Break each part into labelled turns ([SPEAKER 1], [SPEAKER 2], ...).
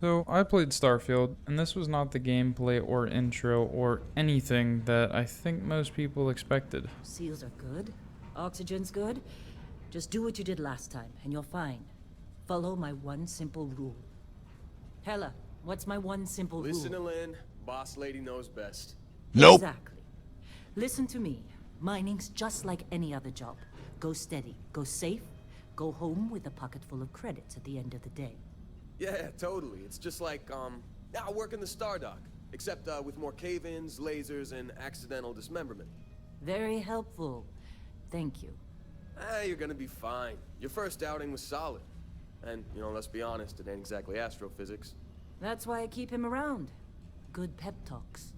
[SPEAKER 1] So, I played Starfield, and this was not the gameplay or intro or anything that I think most people expected.
[SPEAKER 2] Seals are good. Oxygen's good. Just do what you did last time, and you're fine. Follow my one simple rule. Hella, what's my one simple
[SPEAKER 3] Listen to
[SPEAKER 2] rule?
[SPEAKER 3] Lynn. Boss lady knows best.
[SPEAKER 4] Nope.
[SPEAKER 2] Exactly. Listen to me. Mining's just like any other job. Go steady, go safe, go home with a pocket full of credits at the end of the day.
[SPEAKER 3] Yeah, totally. It's just like, now work in the Star Dock. Except, with more cave-ins, lasers, and accidental dismemberment.
[SPEAKER 2] Very helpful. Thank you.
[SPEAKER 3] You're gonna be fine. Your first outing was solid. And, let's be honest, it ain't exactly astrophysics.
[SPEAKER 2] That's why I keep him around. Good pep talks.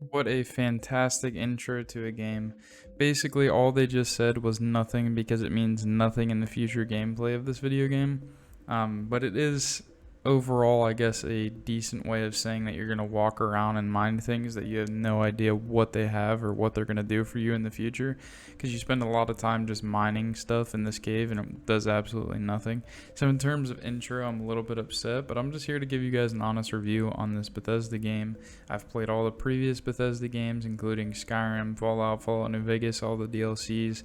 [SPEAKER 1] What a fantastic intro to a game. Basically, all they just said was nothing because it means nothing in the future gameplay of this video game. But it is overall, I guess, a decent way of saying that you're going to walk around and mine things that you have no idea what they have or what they're going to do for you in the future, because you spend a lot of time just mining stuff in this cave and it does absolutely nothing. So in terms of intro, I'm a little bit upset, but I'm just here to give you guys an honest review on this Bethesda game. I've played all the previous Bethesda games, including Skyrim, Fallout New Vegas, all the DLCs,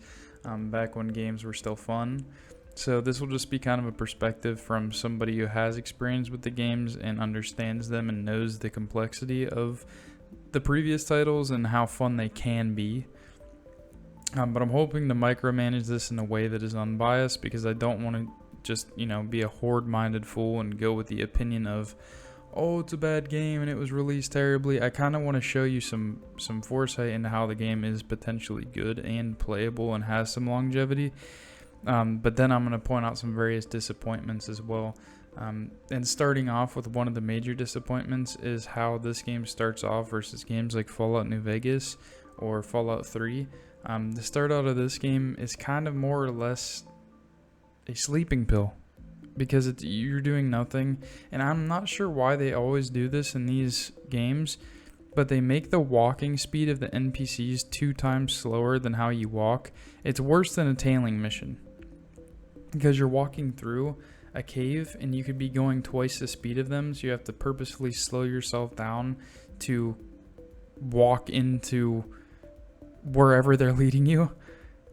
[SPEAKER 1] back when games were still fun. So this will just be kind of a perspective from somebody who has experience with the games and understands them and knows the complexity of the previous titles and how fun they can be. But I'm hoping to micromanage this in a way that is unbiased, because I don't want to just, be a horde-minded fool and go with the opinion of, oh, it's a bad game and it was released terribly. I kind of want to show you some foresight into how the game is potentially good and playable and has some longevity. But then I'm going to point out some various disappointments as well. And starting off with one of the major disappointments is how this game starts off versus games like Fallout New Vegas or Fallout 3. The start out of this game is kind of more or less a sleeping pill, because you're doing nothing. And I'm not sure why they always do this in these games, but they make the walking speed of the NPCs 2 times slower than how you walk. It's worse than a tailing mission, because you're walking through a cave and you could be going twice the speed of them, so you have to purposefully slow yourself down to walk into wherever they're leading you,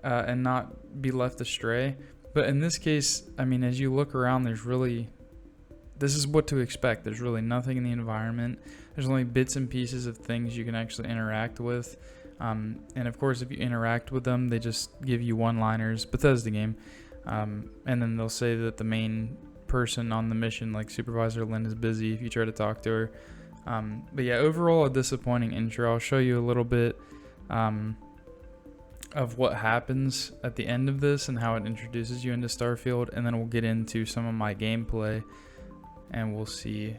[SPEAKER 1] and not be left astray. But in this case, as you look around, this is what to expect. There's really nothing in the environment. There's only bits and pieces of things you can actually interact with. And of course, if you interact with them, they just give you one-liners. Bethesda game. And then they'll say that the main person on the mission, like Supervisor Lynn, is busy if you try to talk to her. But yeah, overall a disappointing intro. I'll show you a little bit of what happens at the end of this and how it introduces you into Starfield, and then we'll get into some of my gameplay and we'll see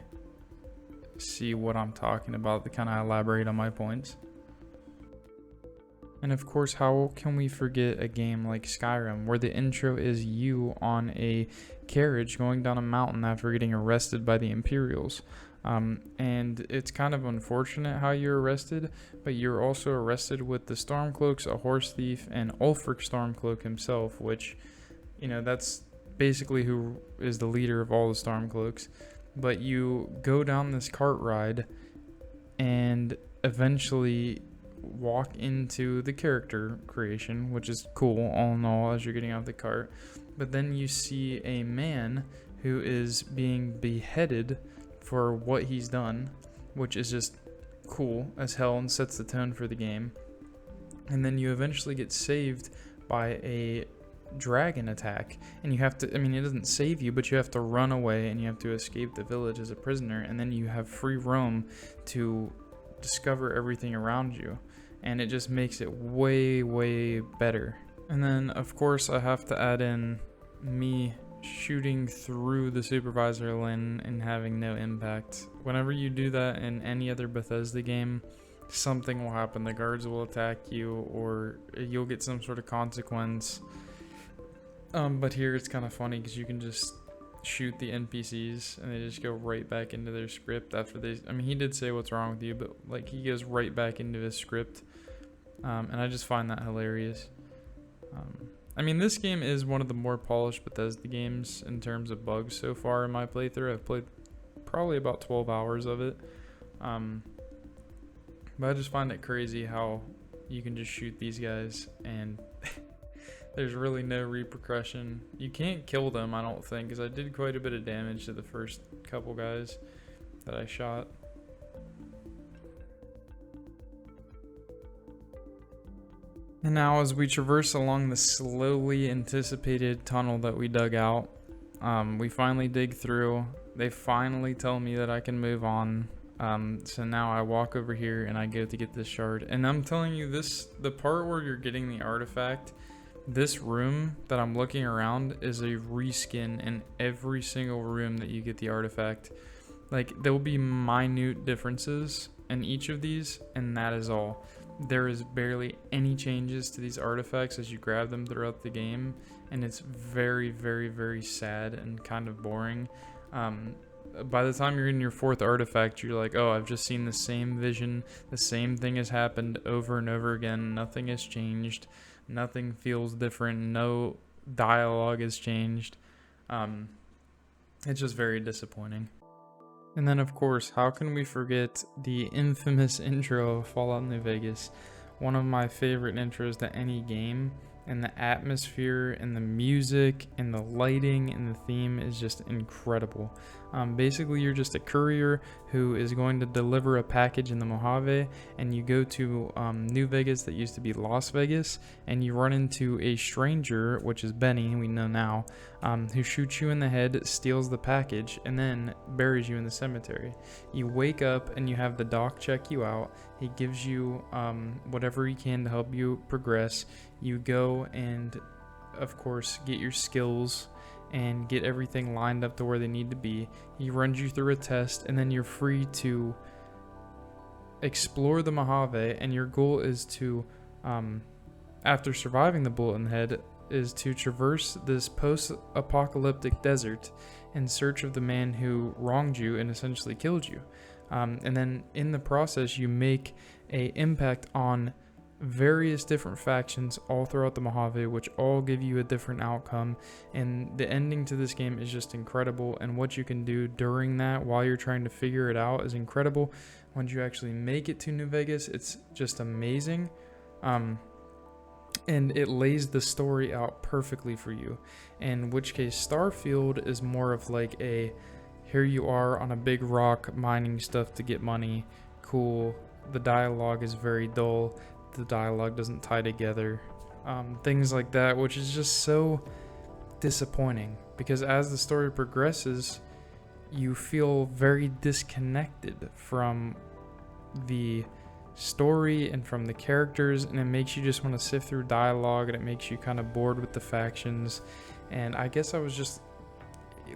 [SPEAKER 1] what I'm talking about to kind of elaborate on my points. And of course, how can we forget a game like Skyrim, where the intro is you on a carriage going down a mountain after getting arrested by the Imperials. And it's kind of unfortunate how you're arrested, but you're also arrested with the Stormcloaks, a horse thief, and Ulfric Stormcloak himself, which, that's basically who is the leader of all the Stormcloaks. But you go down this cart ride and eventually walk into the character creation, which is cool all in all as you're getting out of the cart. But then you see a man who is being beheaded for what he's done, which is just cool as hell and sets the tone for the game. And then you eventually get saved by a dragon attack, and you have to, it doesn't save you, but you have to run away and you have to escape the village as a prisoner, and then you have free roam to discover everything around you, and it just makes it way, way better. And then of course I have to add in me shooting through the Supervisor Lynn and having no impact. Whenever you do that in any other Bethesda game, something will happen. The guards will attack you, or you'll get some sort of consequence. But here it's kind of funny because you can just shoot the NPCs and they just go right back into their script after they, he did say what's wrong with you, but he goes right back into his script. And I just find that hilarious. I mean, this game is one of the more polished Bethesda games in terms of bugs so far in my playthrough. I've played probably about 12 hours of it. But I just find it crazy how you can just shoot these guys and there's really no repercussion. You can't kill them, I don't think, because I did quite a bit of damage to the first couple guys that I shot. And now as we traverse along the slowly anticipated tunnel that we dug out, we finally dig through. They finally tell me that I can move on. So now I walk over here and I go to get this shard. And I'm telling you, the part where you're getting the artifact, this room that I'm looking around is a reskin in every single room that you get the artifact. Like, there will be minute differences in each of these, and that is all. There is barely any changes to these artifacts as you grab them throughout the game, and it's very, very, very sad and kind of boring. By the time you're in your fourth artifact, you're like, oh, I've just seen the same vision, the same thing has happened over and over again, nothing has changed, nothing feels different, no dialogue has changed. It's just very disappointing. And then, of course, how can we forget the infamous intro of Fallout New Vegas? One of my favorite intros to any game, and the atmosphere and the music and the lighting and the theme is just incredible. Basically, you're just a courier who is going to deliver a package in the Mojave, and you go to New Vegas that used to be Las Vegas, and you run into a stranger, which is Benny, we know now, who shoots you in the head, steals the package, and then buries you in the cemetery. You wake up and you have the doc check you out. He gives you whatever he can to help you progress. You go and, of course, get your skills and get everything lined up to where they need to be. He runs you through a test, and then you're free to explore the Mojave, and your goal is to, after surviving the bullet in the head, is to traverse this post-apocalyptic desert in search of the man who wronged you and essentially killed you. And then in the process, you make an impact on various different factions all throughout the Mojave, which all give you a different outcome, and the ending to this game is just incredible, and what you can do during that while you're trying to figure it out is incredible. Once you actually make it to New Vegas, it's just amazing, and it lays the story out perfectly for you, in which case Starfield is more of like a, here you are on a big rock mining stuff to get money, cool. The dialogue is very dull, the dialogue doesn't tie together, things like that, which is just so disappointing, because as the story progresses, you feel very disconnected from the story and from the characters, and it makes you just want to sift through dialogue, and it makes you kind of bored with the factions. And I guess I was just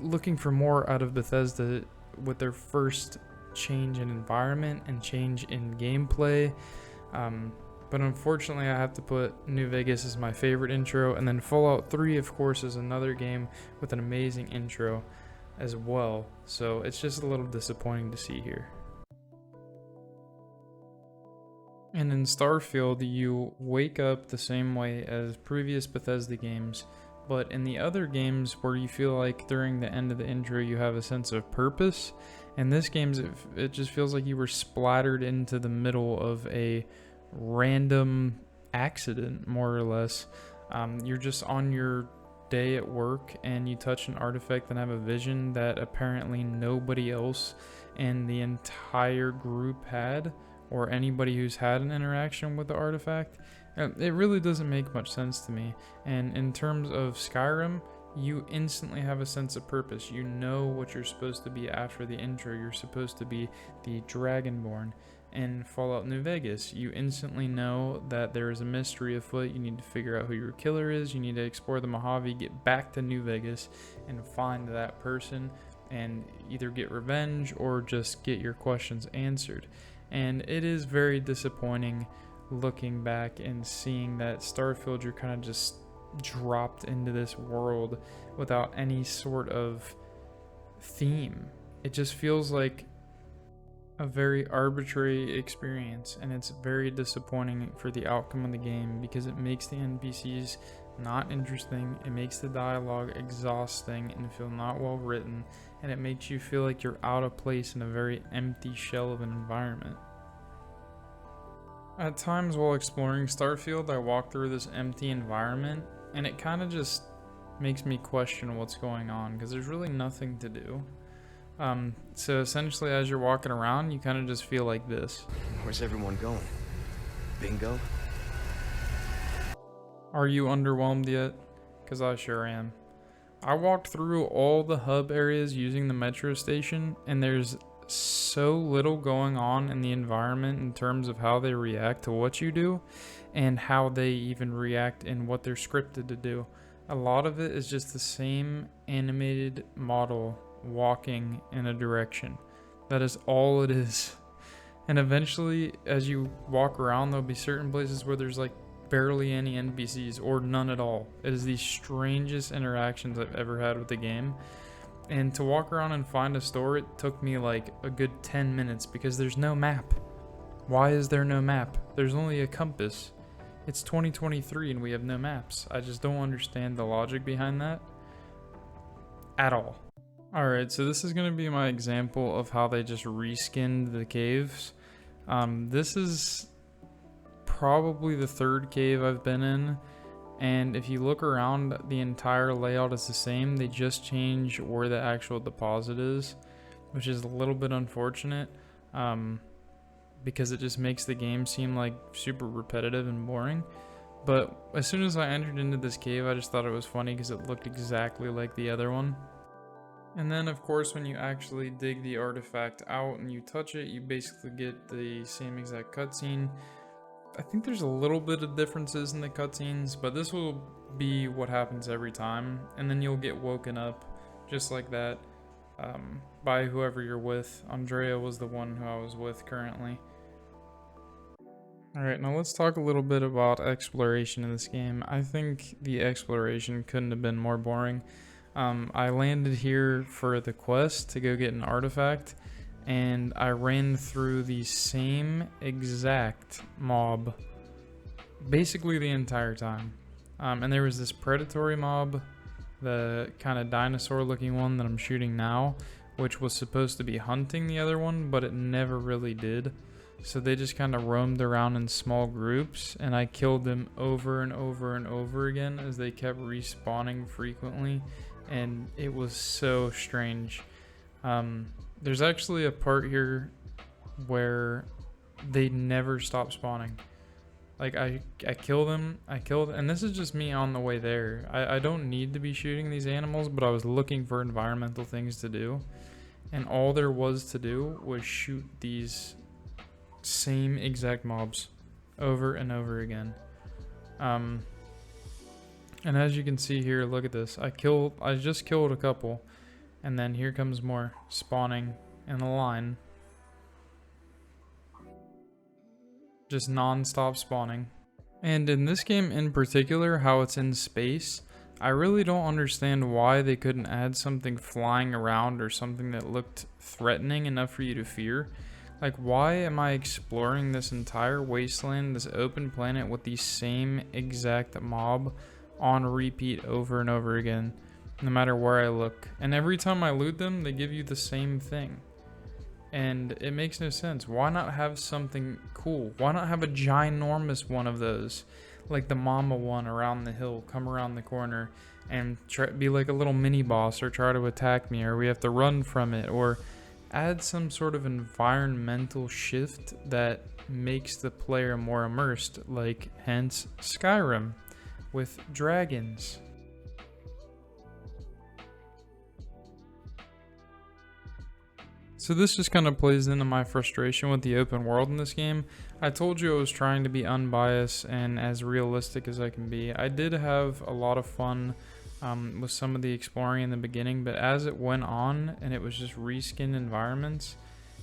[SPEAKER 1] looking for more out of Bethesda with their first change in environment and change in gameplay. But unfortunately, I have to put New Vegas as my favorite intro, and then Fallout 3, of course, is another game with an amazing intro as well. So it's just a little disappointing to see here. And in Starfield, you wake up the same way as previous Bethesda games, but in the other games where you feel like during the end of the intro you have a sense of purpose, in this game it just feels like you were splattered into the middle of a random accident, more or less. You're just on your day at work and you touch an artifact and have a vision that apparently nobody else in the entire group had, or anybody who's had an interaction with the artifact. It really doesn't make much sense to me. And in terms of Skyrim, you instantly have a sense of purpose. You know what you're supposed to be after the intro. You're supposed to be the Dragonborn. In Fallout New Vegas, you instantly know that there is a mystery afoot. You need to figure out who your killer is. You need to explore the Mojave, get back to New Vegas, and find that person, and either get revenge or just get your questions answered. And it is very disappointing looking back and seeing that Starfield, you're kind of just dropped into this world without any sort of theme. It just feels like a very arbitrary experience, and it's very disappointing for the outcome of the game because it makes the NPCs not interesting. It makes the dialogue exhausting and feel not well written, and it makes you feel like you're out of place in a very empty shell of an environment. At times while exploring Starfield, I walk through this empty environment, and it kind of just makes me question what's going on, because there's really nothing to do. So essentially, as you're walking around, you kind of just feel like this.
[SPEAKER 4] Where's everyone going? Bingo?
[SPEAKER 1] Are you underwhelmed yet? Because I sure am. I walked through all the hub areas using the metro station, and there's so little going on in the environment in terms of how they react to what you do, and how they even react in what they're scripted to do. A lot of it is just the same animated model walking in a direction. That is all it is. And eventually, as you walk around, there'll be certain places where there's like barely any NPCs or none at all. It is the strangest interactions I've ever had with the game. And to walk around and find a store, it took me like a good 10 minutes because there's no map. Why is there no map? There's only a compass. It's 2023 and we have no maps. I just don't understand the logic behind that at all. Alright, so this is going to be my example of how they just reskinned the caves. This is probably the third cave I've been in, and if you look around, the entire layout is the same. They just change where the actual deposit is, which is a little bit unfortunate, because it just makes the game seem like super repetitive and boring. But as soon as I entered into this cave, I just thought it was funny because it looked exactly like the other one. And then of course when you actually dig the artifact out and you touch it, you basically get the same exact cutscene. I think there's a little bit of differences in the cutscenes, but this will be what happens every time. And then you'll get woken up just like that by whoever you're with. Andrea was the one who I was with currently. Alright, now let's talk a little bit about exploration in this game. I think the exploration couldn't have been more boring. I landed here for the quest to go get an artifact, and I ran through the same exact mob basically the entire time. And there was this predatory mob, the kind of dinosaur looking one that I'm shooting now, which was supposed to be hunting the other one, but it never really did. So they just kind of roamed around in small groups, and I killed them over and over and over again as they kept respawning frequently. And it was so strange. There's actually a part here where they never stop spawning. Like I kill them, and this is just me on the way there. I don't need to be shooting these animals, but I was looking for environmental things to do, and all there was to do was shoot these same exact mobs over and over again. And as you can see here, look at this. I just killed a couple, and then here comes more spawning in a line. Just non-stop spawning. And in this game in particular, how it's in space, I really don't understand why they couldn't add something flying around or something that looked threatening enough for you to fear. Like, why am I exploring this entire wasteland, this open planet with the same exact mob on repeat over and over again, no matter where I look? And every time I loot them, they give you the same thing. And it makes no sense. Why not have something cool? Why not have a ginormous one of those? Like the mama one around the hill, come around the corner and be like a little mini boss, or try to attack me, or we have to run from it, or add some sort of environmental shift that makes the player more immersed, like hence Skyrim with dragons. So this just kind of plays into my frustration with the open world in this game. I told you I was trying to be unbiased and as realistic as I can be. I did have a lot of fun with some of the exploring in the beginning, but as it went on and it was just reskinned environments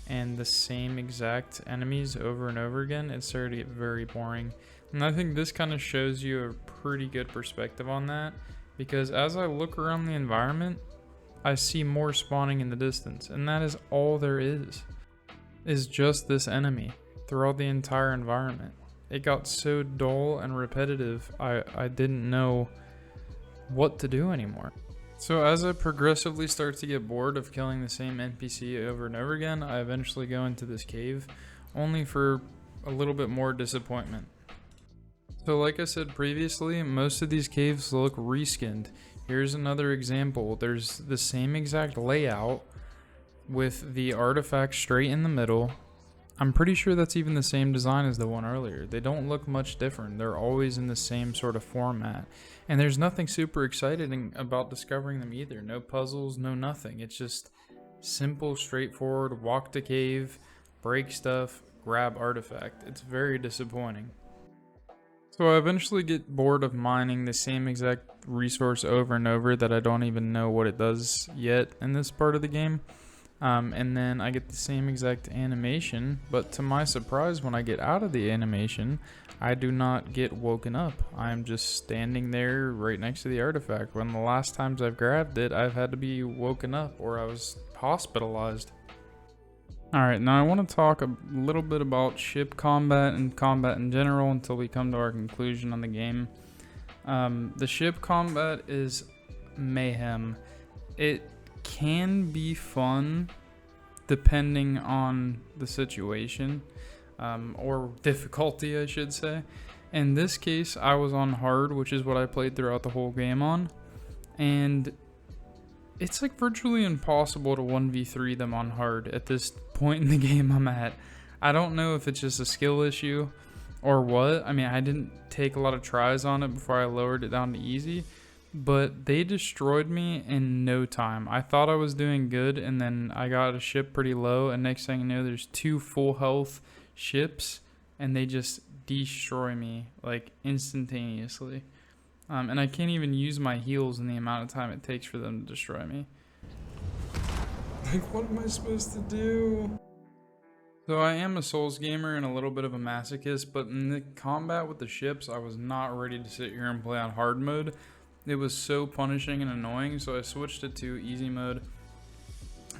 [SPEAKER 1] and the same exact enemies over and over again, it started to get very boring. And I think this kind of shows you a pretty good perspective on that, because as I look around the environment, I see more spawning in the distance, and that is all there is just this enemy throughout the entire environment. It got so dull and repetitive, I didn't know what to do anymore. So as I progressively start to get bored of killing the same NPC over and over again, I eventually go into this cave, only for a little bit more disappointment. So like I said previously, most of these caves look reskinned. Here's another example. There's the same exact layout with the artifact straight in the middle. I'm pretty sure that's even the same design as the one earlier. They don't look much different. They're always in the same sort of format. And there's nothing super exciting about discovering them either. No puzzles, no nothing. It's just simple, straightforward, walk to cave, break stuff, grab artifact. It's very disappointing. So I eventually get bored of mining the same exact resource over and over that I don't even know what it does yet in this part of the game. And then I get the same exact animation, but to my surprise, when I get out of the animation, I do not get woken up. I'm just standing there right next to the artifact. When the last times I've grabbed it, I've had to be woken up or I was hospitalized. Alright, now I want to talk a little bit about ship combat and combat in general until we come to our conclusion on the game. The ship combat is mayhem. It can be fun depending on the situation, or difficulty I should say. In this case I was on hard, which is what I played throughout the whole game on, and it's like virtually impossible to 1v3 them on hard at this point in the game I'm at. I don't know if it's just a skill issue or what. I mean, I didn't take a lot of tries on it before I lowered it down to easy, but they destroyed me in no time. I thought I was doing good, and then I got a ship pretty low, and next thing you know, there's 2 full health ships, and they just destroy me, like, instantaneously. And I can't even use my heals in the amount of time it takes for them to destroy me. Like, what am I supposed to do? So I am a Souls gamer and a little bit of a masochist, but in the combat with the ships, I was not ready to sit here and play on hard mode. It was so punishing and annoying, so I switched it to easy mode.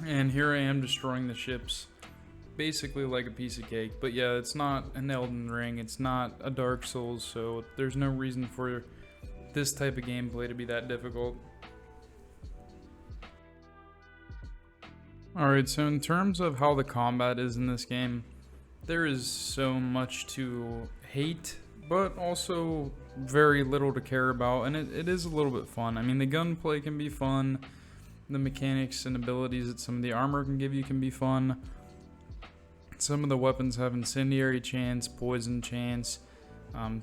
[SPEAKER 1] And here I am destroying the ships, basically like a piece of cake. But yeah, it's not an Elden Ring, it's not a Dark Souls, so there's no reason for this type of gameplay to be that difficult. Alright, so in terms of how the combat is in this game, there is so much to hate, but also very little to care about, and it is a little bit fun. I mean, the gunplay can be fun, the mechanics and abilities that some of the armor can give you can be fun. Some of the weapons have incendiary chance, poison chance,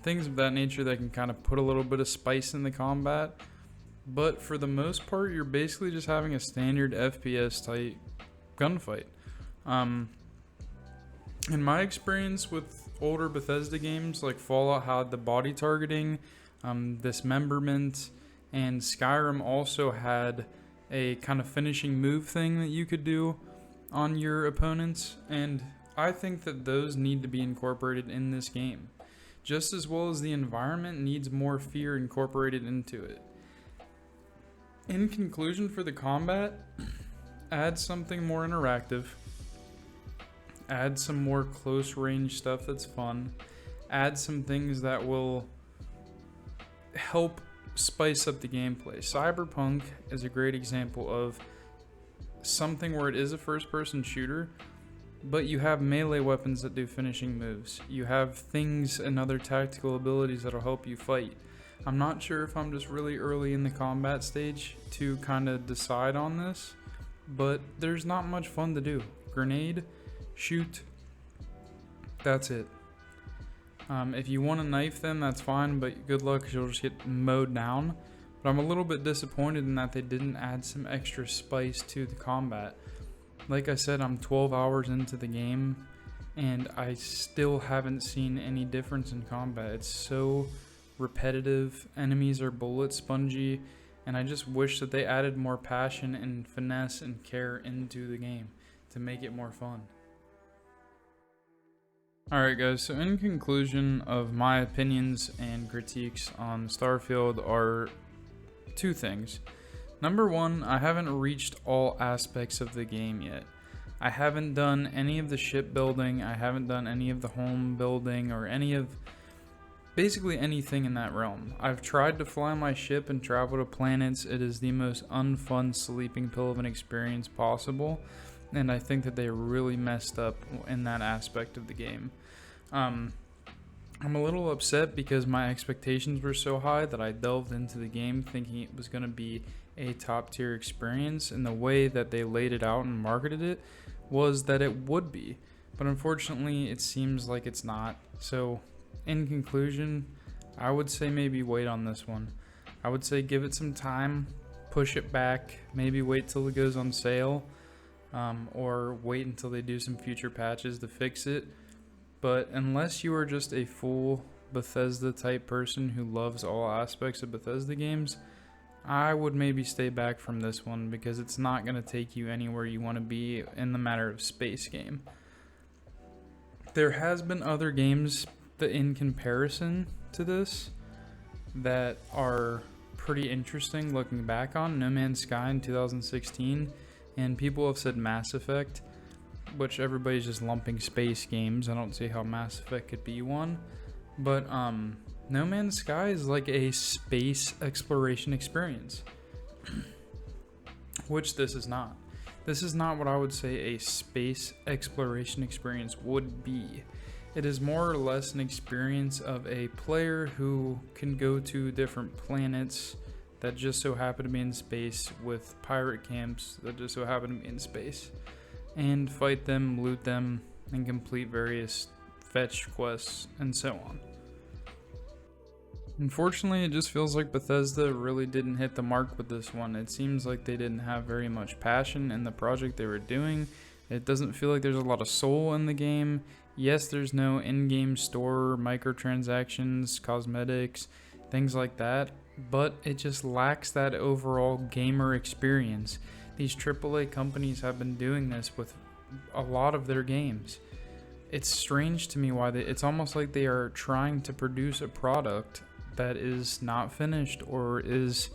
[SPEAKER 1] things of that nature that can kind of put a little bit of spice in the combat. But for the most part, you're basically just having a standard FPS type gunfight. In my experience with older Bethesda games like Fallout had the body targeting, dismemberment, and Skyrim also had a kind of finishing move thing that you could do on your opponents, and I think that those need to be incorporated in this game, just as well as the environment needs more fear incorporated into it. In conclusion, for the combat, add something more interactive, add some more close range stuff that's fun, add some things that will help spice up the gameplay. Cyberpunk is a great example of something where it is a first-person shooter, but you have melee weapons that do finishing moves. You have things and other tactical abilities that'll help you fight. I'm not sure if I'm just really early in the combat stage to kind of decide on this, but there's not much fun to do. Grenade, shoot, that's it. If you want to knife them, that's fine, but good luck, 'cause you'll just get mowed down. But I'm a little bit disappointed in that they didn't add some extra spice to the combat. Like I said, I'm 12 hours into the game, and I still haven't seen any difference in combat. It's so repetitive, enemies are bullet spongy, and I just wish that they added more passion and finesse and care into the game to make it more fun. Alright guys, so in conclusion of my opinions and critiques on Starfield are 2 things. Number 1, I haven't reached all aspects of the game yet. I haven't done any of the ship building, I haven't done any of the home building, or any of basically anything in that realm. I've tried to fly my ship and travel to planets. It is the most unfun sleeping pill of an experience possible, and I think that they really messed up in that aspect of the game. I'm a little upset because my expectations were so high that I delved into the game thinking it was going to be a top tier experience, and the way that they laid it out and marketed it was that it would be, but unfortunately it seems like it's not. So in conclusion, I would say maybe wait on this one. I would say give it some time, push it back, maybe wait till it goes on sale, or wait until they do some future patches to fix it. But unless you are just a full Bethesda type person who loves all aspects of Bethesda games, I would maybe stay back from this one, because it's not going to take you anywhere you want to be in the matter of space game. There has been other games that in comparison to this that are pretty interesting looking back on. No Man's Sky in 2016, and people have said Mass Effect, which everybody's just lumping space games. I don't see how Mass Effect could be one, but No Man's Sky is like a space exploration experience, which this is not. This is not what I would say a space exploration experience would be. It is more or less an experience of a player who can go to different planets that just so happen to be in space, with pirate camps that just so happen to be in space, and fight them, loot them, and complete various fetch quests and so on. Unfortunately, it just feels like Bethesda really didn't hit the mark with this one. It seems like they didn't have very much passion in the project they were doing. It doesn't feel like there's a lot of soul in the game. Yes, there's no in-game store, microtransactions, cosmetics, things like that, but it just lacks that overall gamer experience. These AAA companies have been doing this with a lot of their games. It's strange to me why it's almost like they are trying to produce a product that is not finished or is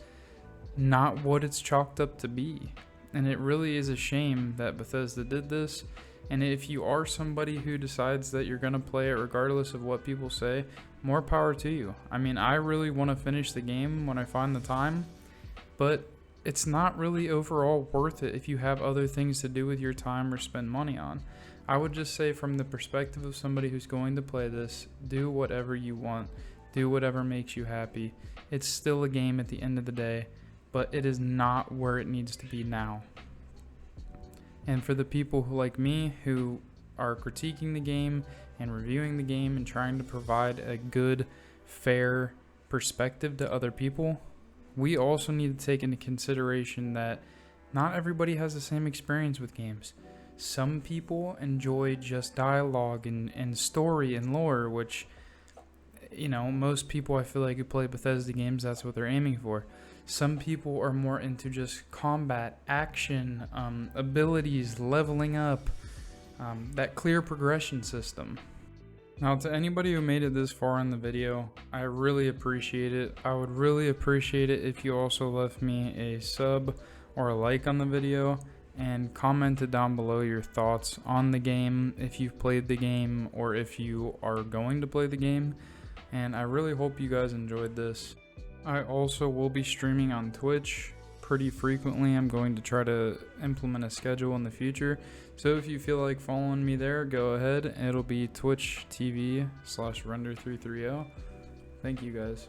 [SPEAKER 1] not what it's chalked up to be. And it really is a shame that Bethesda did this. And if you are somebody who decides that you're going to play it regardless of what people say, more power to you. I mean, I really want to finish the game when I find the time, but it's not really overall worth it if you have other things to do with your time or spend money on. I would just say, from the perspective of somebody who's going to play this, do whatever you want. Do whatever makes you happy. It's still a game at the end of the day, but it is not where it needs to be now. And for the people who, like me, who are critiquing the game and reviewing the game and trying to provide a good, fair perspective to other people, we also need to take into consideration that not everybody has the same experience with games. Some people enjoy just dialogue and story and lore, which, you know, most people I feel like who play Bethesda games, that's what they're aiming for. Some people are more into just combat, action, abilities, leveling up, that clear progression system. Now, to anybody who made it this far in the video, I really appreciate it. I would really appreciate it if you also left me a sub or a like on the video and commented down below your thoughts on the game, if you've played the game or if you are going to play the game. And I really hope you guys enjoyed this. I also will be streaming on Twitch pretty frequently. I'm going to try to implement a schedule in the future. So if you feel like following me there, go ahead. It'll be Twitch TV /Render330. Thank you guys.